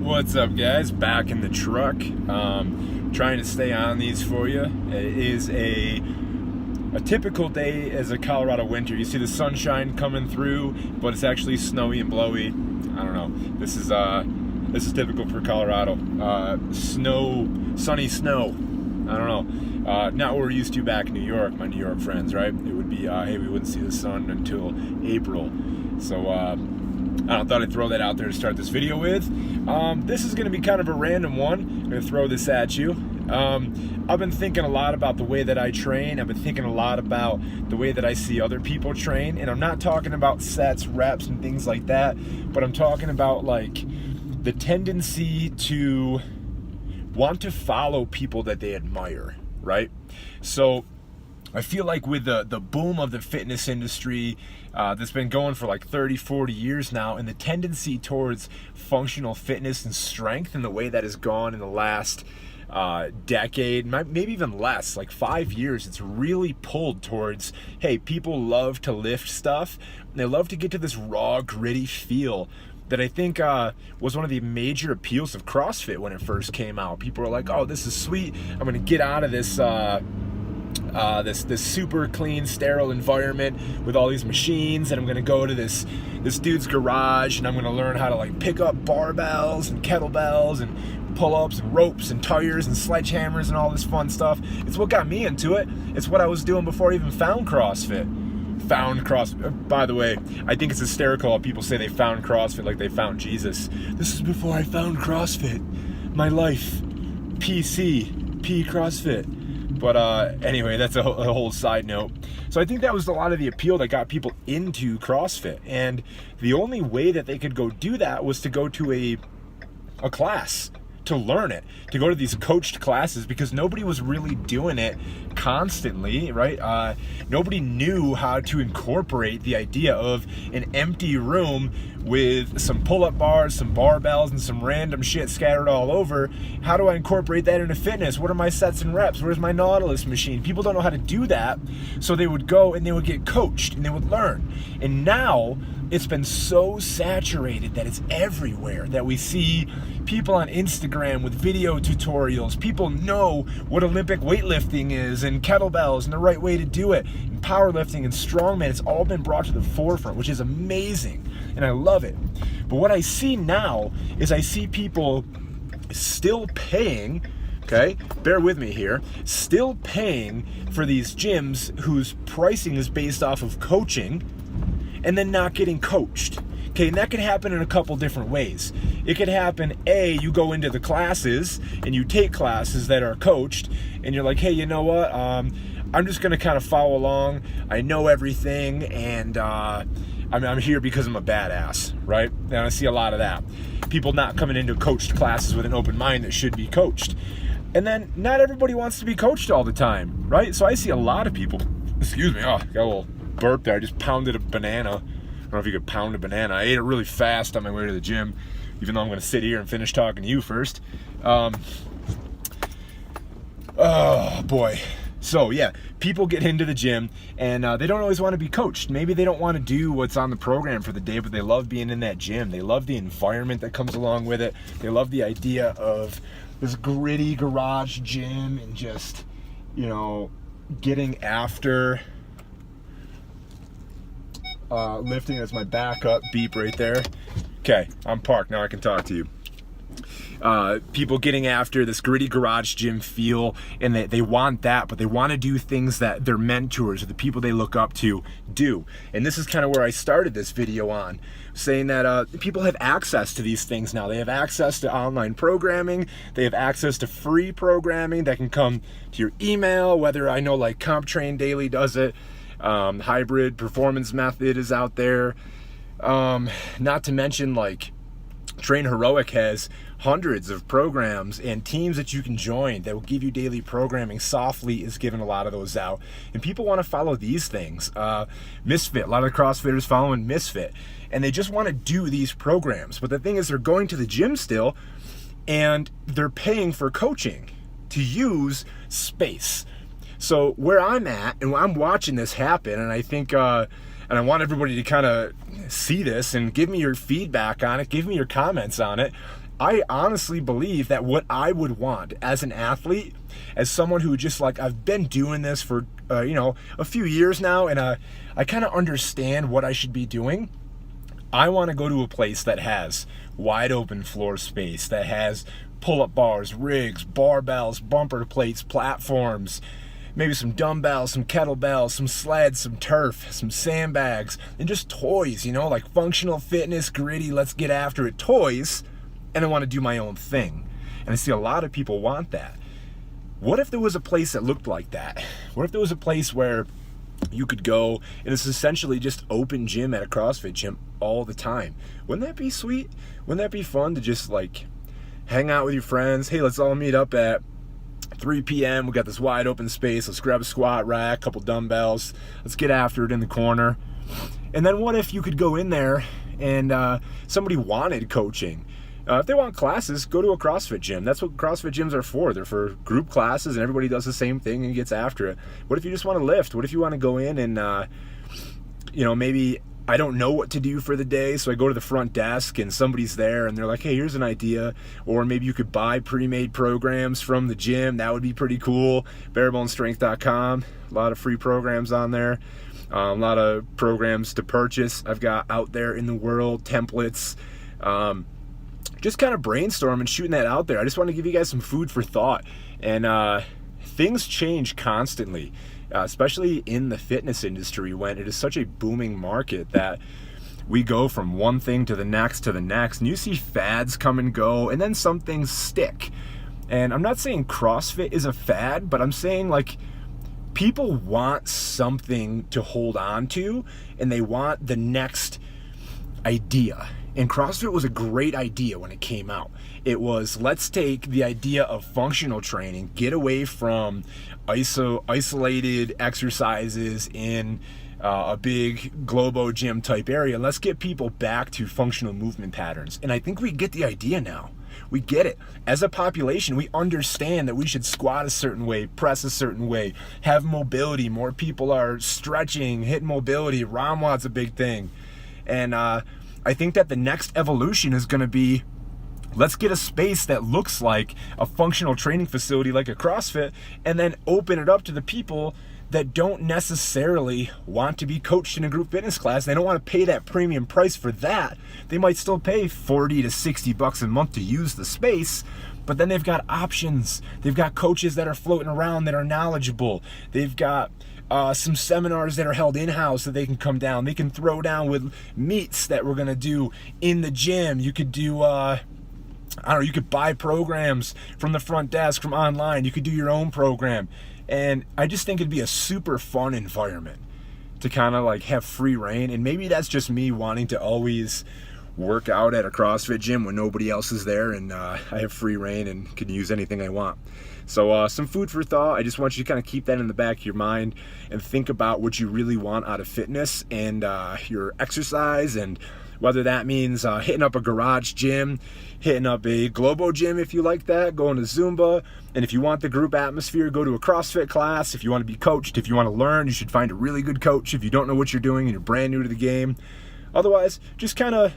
What's up, guys? Back in the truck, trying to stay on these for you. It is a typical day as a Colorado winter. You see the sunshine coming through, but it's actually snowy and blowy. I don't know. This is typical for Colorado. Sunny snow. I don't know. Not what we're used to back in New York, my New York friends, right? It would be, hey, we wouldn't see the sun until April. So, I thought I'd throw that out there to start this video with. This is going to be kind of a random one. I'm going to throw this at you. I've been thinking a lot about the way that I train. I've been thinking a lot about the way that I see other people train. And I'm not talking about sets, reps, and things like that. But I'm talking about like the tendency to want to follow people that they admire, right? So I feel like with the boom of the fitness industry that's been going for like 30, 40 years now, and the tendency towards functional fitness and strength and the way that has gone in the last decade, maybe even less, like 5 years, it's really pulled towards, hey, people love to lift stuff. And they love to get to this raw, gritty feel that I think was one of the major appeals of CrossFit when it first came out. People were like, oh, this is sweet. I'm going to get out of this this super clean, sterile environment with all these machines, and I'm gonna go to this dude's garage, and I'm gonna learn how to like pick up barbells and kettlebells and pull-ups and ropes and tires and sledgehammers and all this fun stuff. It's what got me into it. It's what I was doing before I even found CrossFit. By the way, I think it's hysterical how people say they found CrossFit like they found Jesus. This is before I found CrossFit. My life, PC, P CrossFit. But anyway, that's a whole side note. So I think that was a lot of the appeal that got people into CrossFit. And the only way that they could go do that was to go to a class, to learn it, to go to these coached classes, because nobody was really doing it constantly, right? Nobody knew how to incorporate the idea of an empty room with some pull-up bars, some barbells, and some random shit scattered all over. How do I incorporate that into fitness? What are my sets and reps? Where's my Nautilus machine? People don't know how to do that, so they would go and they would get coached and they would learn. And now it's been so saturated that it's everywhere, that we see people on Instagram with video tutorials. People know what Olympic weightlifting is and kettlebells and the right way to do it, and powerlifting and strongman. It's all been brought to the forefront, which is amazing, and I love it. But what I see now is I see people still paying, okay, bear with me here, still paying for these gyms whose pricing is based off of coaching, and then not getting coached. Okay, and that can happen in a couple different ways. It could happen, you go into the classes and you take classes that are coached, and you're like, hey, you know what? I'm just gonna kind of follow along. I know everything, and I'm here because I'm a badass, right? And I see a lot of that. People not coming into coached classes with an open mind that should be coached. And then not everybody wants to be coached all the time, right? So I see a lot of people, excuse me, got a little burp there. I just pounded a banana. I don't know if you could pound a banana. I ate it really fast on my way to the gym, even though I'm going to sit here and finish talking to you first. Oh boy. So yeah, people get into the gym and they don't always want to be coached. Maybe they don't want to do what's on the program for the day, but they love being in that gym. They love the environment that comes along with it. They love the idea of this gritty garage gym and just, you know, getting after lifting. That's my backup beep right there. Okay, I'm parked now. I can talk to you. People getting after this gritty garage gym feel, and they want that, but they want to do things that their mentors or the people they look up to do. And this is kind of where I started this video on, saying that people have access to these things now. They have access to online programming. They have access to free programming that can come to your email, whether I know like CompTrain Daily does it. Hybrid performance method is out there. Not to mention like Train Heroic has hundreds of programs and teams that you can join that will give you daily programming. Softly is giving a lot of those out, and people want to follow these things. Misfit, a lot of the CrossFitters following Misfit, and they just want to do these programs. But the thing is, they're going to the gym still, and they're paying for coaching to use space. So where I'm at, and I'm watching this happen, and I think, and I want everybody to kind of see this and give me your feedback on it, give me your comments on it. I honestly believe that what I would want as an athlete, as someone who just like, I've been doing this for, a few years now, and I kind of understand what I should be doing. I want to go to a place that has wide open floor space, that has pull-up bars, rigs, barbells, bumper plates, platforms, maybe some dumbbells, some kettlebells, some sleds, some turf, some sandbags, and just toys, like functional fitness, gritty, let's get after it toys, and I want to do my own thing. And I see a lot of people want that. What if there was a place that looked like that? What if there was a place where you could go and it's essentially just open gym at a CrossFit gym all the time? Wouldn't that be sweet? Wouldn't that be fun to just like hang out with your friends? Hey, let's all meet up at 3 p.m. We got this wide open space. Let's grab a squat rack, couple dumbbells. Let's get after it in the corner. And then what if you could go in there and somebody wanted coaching? If they want classes, go to a CrossFit gym. That's what CrossFit gyms are for. They're for group classes, and everybody does the same thing and gets after it. What if you just want to lift? What if you want to go in and, maybe I don't know what to do for the day, so I go to the front desk and somebody's there and they're like, hey, here's an idea. Or maybe you could buy pre-made programs from the gym. That would be pretty cool. barebonestrength.com. A lot of free programs on there. A lot of programs to purchase I've got out there in the world, templates. Just kind of brainstorming, shooting that out there. I just want to give you guys some food for thought. And things change constantly, especially in the fitness industry when it is such a booming market that we go from one thing to the next. And you see fads come and go, and then some things stick. And I'm not saying CrossFit is a fad, but I'm saying like people want something to hold on to, and they want the next idea. And CrossFit was a great idea when it came out. It was, let's take the idea of functional training, get away from isolated exercises in a big Globo gym type area. Let's get people back to functional movement patterns. And I think we get the idea now. We get it. As a population, we understand that we should squat a certain way, press a certain way, have mobility. More people are stretching, hitting mobility. Ramwad's a big thing. And I think that the next evolution is going to be, let's get a space that looks like a functional training facility like a CrossFit, and then open it up to the people that don't necessarily want to be coached in a group fitness class. They don't want to pay that premium price for that. They might still pay $40 to $60 a month to use the space, but then they've got options. They've got coaches that are floating around that are knowledgeable. They've got some seminars that are held in-house that they can come down. They can throw down with meets that we're going to do in the gym. You could do, you could buy programs from the front desk, from online. You could do your own program. And I just think it'd be a super fun environment to kind of like have free reign. And maybe that's just me wanting to always work out at a CrossFit gym when nobody else is there, and I have free reign and can use anything I want. So some food for thought. I just want you to kind of keep that in the back of your mind and think about what you really want out of fitness and your exercise, and whether that means hitting up a garage gym, hitting up a Globo gym if you like that, going to Zumba. And if you want the group atmosphere, go to a CrossFit class. If you want to be coached, if you want to learn, you should find a really good coach. If you don't know what you're doing and you're brand new to the game. Otherwise, just kind of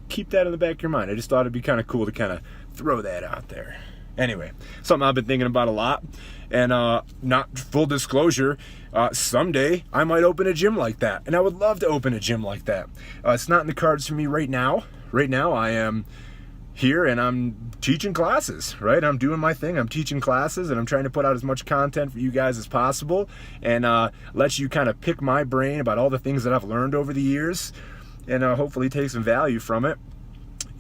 keep that in the back of your mind. I just thought it'd be kind of cool to kind of throw that out there. Anyway, something I've been thinking about a lot, and not full disclosure, someday I might open a gym like that, and I would love to open a gym like that. It's not in the cards for me right now. Right now I am here and I'm teaching classes, right? I'm doing my thing. I'm teaching classes, and I'm trying to put out as much content for you guys as possible, and let you kind of pick my brain about all the things that I've learned over the years, and hopefully take some value from it.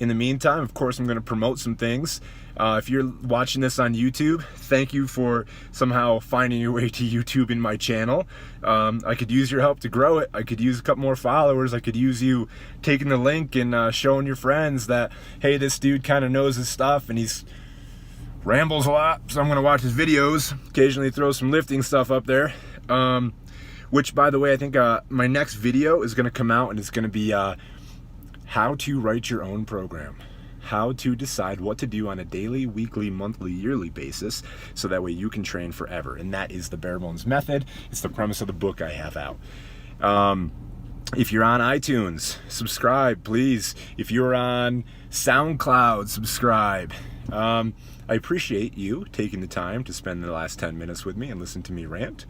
In the meantime, of course, I'm going to promote some things. If you're watching this on YouTube, thank you for somehow finding your way to YouTube in my channel. I could use your help to grow it. I could use a couple more followers. I could use you taking the link and showing your friends that, hey, this dude kind of knows his stuff and he's rambles a lot, so I'm going to watch his videos, occasionally throw some lifting stuff up there. Which, by the way, I think my next video is going to come out, and it's going to be how to write your own program. How to decide what to do on a daily, weekly, monthly, yearly basis, so that way you can train forever. And that is the Bare Bones Method. It's the premise of the book I have out. If you're on iTunes, subscribe, please. If you're on SoundCloud, subscribe. I appreciate you taking the time to spend the last 10 minutes with me and listen to me rant.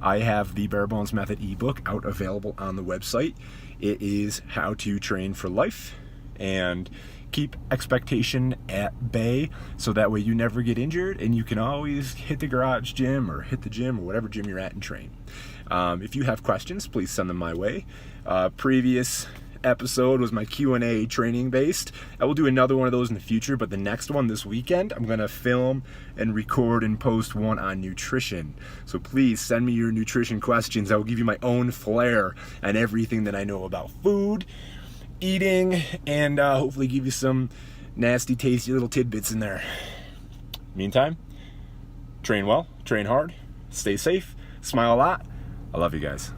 I have the Bare Bones Method ebook out available on the website. It is How to Train for Life and keep expectation at bay so that way you never get injured and you can always hit the garage gym or hit the gym or whatever gym you're at and train. If you have questions, please send them my way. Previous episode was my Q&A training based. I will do another one of those in the future, but the next one this weekend, I'm going to film and record and post one on nutrition. So please send me your nutrition questions. I will give you my own flair and everything that I know about food, eating, and hopefully give you some nasty, tasty little tidbits in there. Meantime, train well, train hard, stay safe, smile a lot. I love you guys.